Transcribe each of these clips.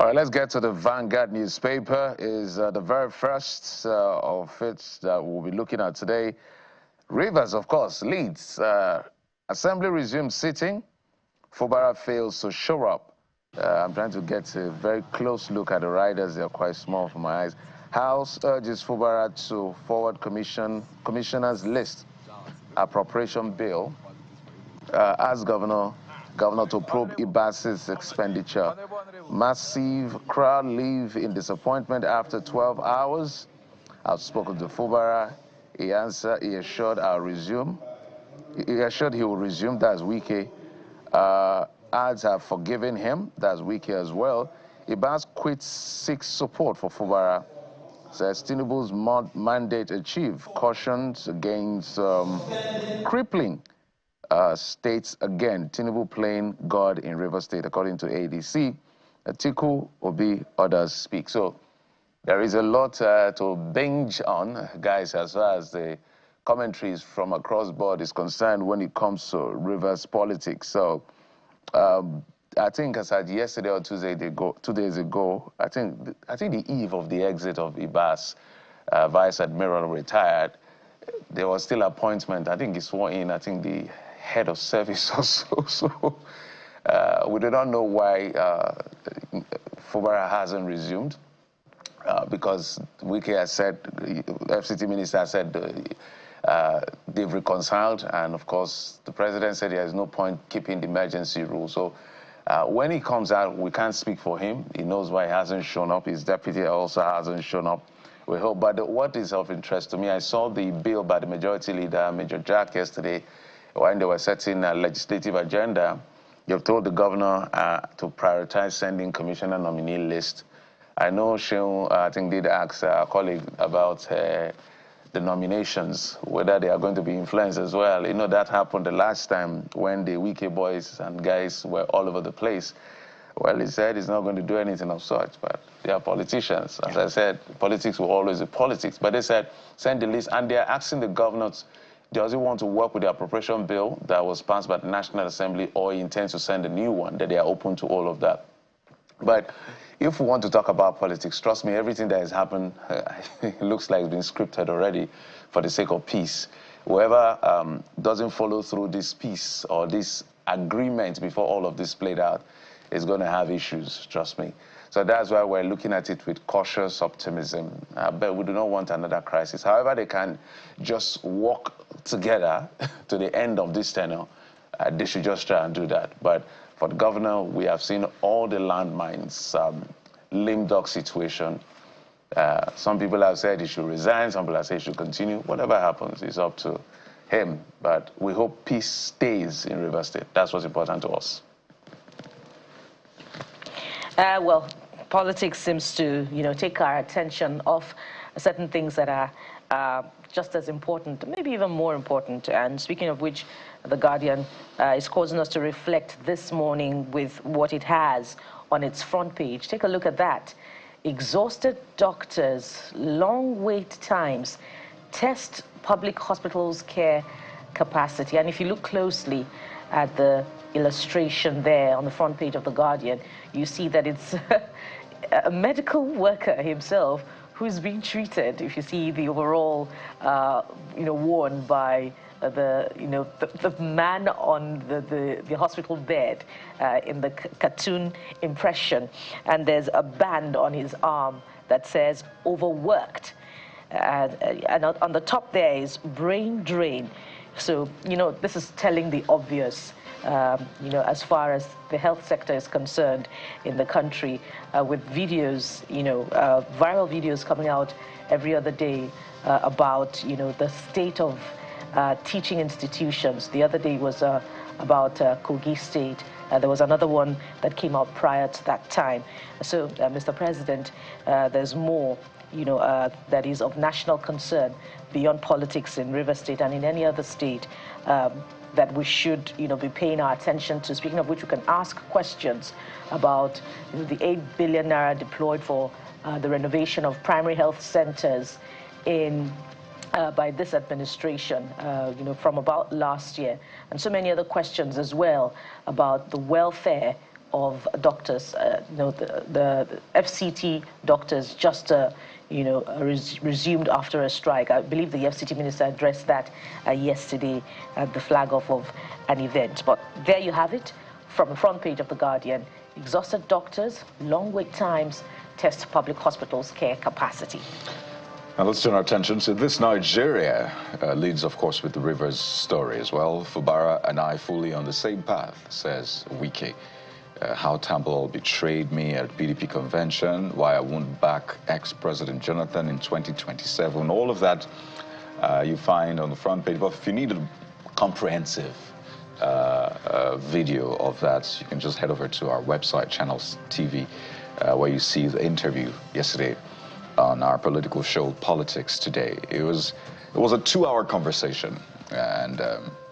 right, let's get to the Vanguard newspaper. Is the very first of it that we'll be looking at today. Rivers, of course, leads. Assembly resumes sitting. Fubara fails to show up. I'm trying to get a very close look at the riders. They're quite small for my eyes. House urges Fubara to forward commissioners list appropriation bill. As governor to probe Ibas's expenditure. Massive crowd leave in disappointment after 12 hours. I've spoken to Fubara. He assured I'll resume. He assured he will resume. That's Wike. Ads have forgiven him. That's Wike as well. Ibas quits, seeks support for Fubara. Says Tinubu's mandate achieved. Cautions against crippling. States again, Tinubu playing God in River State, according to ADC. Atiku, Obi, others speak. So there is a lot to binge on, guys, as far as the commentaries from across board is concerned when it comes to Rivers politics. So I think I said yesterday or 2 days ago, I think the eve of the exit of Ibas, Vice Admiral retired, there was still appointment. I think he swore in, I think the head of service or so. So we do not know why Fubara hasn't resumed because Wike has said, the FCT minister said they've reconciled, and of course the president said there is no point keeping the emergency rule. So when he comes out, we can't speak for him. He knows why he hasn't shown up. His deputy also hasn't shown up. We hope. But what is of interest to me, I saw the bill by the majority leader, Major Jack, yesterday, when they were setting a legislative agenda. You've told the governor to prioritize sending commissioner nominee list. I know Sheung, I think, did ask a colleague about the nominations, whether they are going to be influenced as well. You know, that happened the last time when the Wike boys and guys were all over the place. Well, he said he's not going to do anything of such, but they are politicians. As I said, politics will always be politics. But they said, send the list, and they're asking the governor, does he want to work with the appropriation bill that was passed by the National Assembly, or he intends to send a new one, that they are open to all of that. But if we want to talk about politics, trust me, everything that has happened it looks like it's been scripted already for the sake of peace. Whoever doesn't follow through this peace or this agreement before all of this played out is going to have issues, trust me. So that's why we're looking at it with cautious optimism. But we do not want another crisis. However, they can just walk together to the end of this tenure. They should just try and do that. But for the governor, we have seen all the landmines, lame duck situation. Some people have said he should resign. Some people have said he should continue. Whatever happens is up to him. But we hope peace stays in River State. That's what's important to us. Well, politics seems to, take our attention off certain things that are just as important, maybe even more important. And speaking of which, The Guardian is causing us to reflect this morning with what it has on its front page. Take a look at that. Exhausted doctors, long wait times, test public hospitals' care capacity. And if you look closely at the illustration there on the front page of The Guardian, you see that it's a medical worker himself who's being treated. If you see the overall, worn by the man on the hospital bed in the cartoon impression, and there's a band on his arm that says overworked, and on the top there is brain drain. So this is telling the obvious. As far as the health sector is concerned in the country, with videos, viral videos coming out every other day about, the state of teaching institutions. The other day was about Kogi State. There was another one that came out prior to that time. So, Mr. President, there's more, that is of national concern beyond politics in River State and in any other state. That we should, be paying our attention to. Speaking of which, we can ask questions about the 8 billion naira deployed for the renovation of primary health centers by this administration, from about last year, and so many other questions as well about the welfare of doctors, the FCT doctors just resumed after a strike. I believe the FCT minister addressed that yesterday at the flag off of an event. But there you have it from the front page of The Guardian. Exhausted doctors, long wait times, test public hospitals' care capacity. Now let's turn our attention to this. Nigeria leads, of course, with the Rivers story as well. Fubara and I fully on the same path, says Wike. How Tambol betrayed me at PDP convention, why I won't back ex-President Jonathan in 2027. All of that you find on the front page. But if you need a comprehensive video of that, you can just head over to our website, Channels TV, where you see the interview yesterday on our political show, Politics Today. It was a 2-hour conversation, and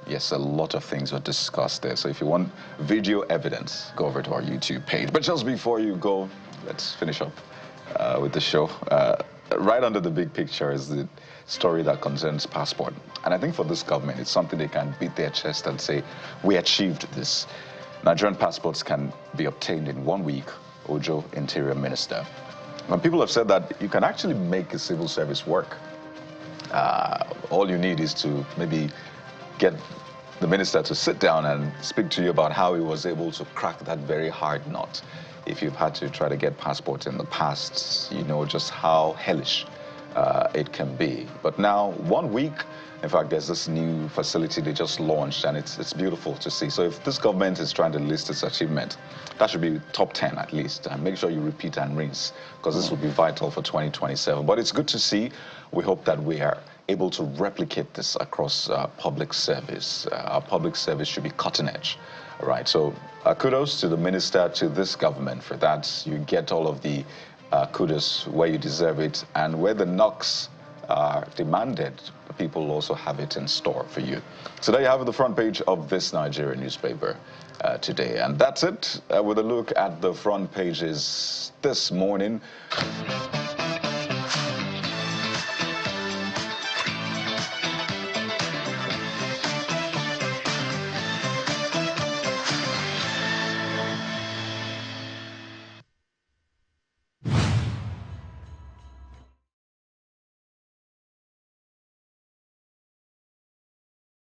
yes, a lot of things were discussed there. So if you want video evidence, go over to our YouTube page. But just before you go, let's finish up with the show. Right under the big picture is the story that concerns passport. And I think for this government, it's something they can beat their chest and say, we achieved this. Nigerian passports can be obtained in 1 week, Ojo, Interior Minister. When people have said that you can actually make a civil service work. All you need is to maybe get the minister to sit down and speak to you about how he was able to crack that very hard nut. If you've had to try to get passports in the past, you know just how hellish it can be. But now, 1 week, in fact, there's this new facility they just launched, and it's beautiful to see. So if this government is trying to list its achievement, that should be top 10 at least. And make sure you repeat and rinse, because this will be vital for 2027. But it's good to see. We hope that we are able to replicate this across public service. Our public service should be cutting edge. All right, so kudos to the minister, to this government for that. You get all of the kudos where you deserve it, and where the knocks are demanded, the people also have it in store for you. So there you have it, the front page of this Nigerian newspaper today. And that's it with a look at the front pages this morning.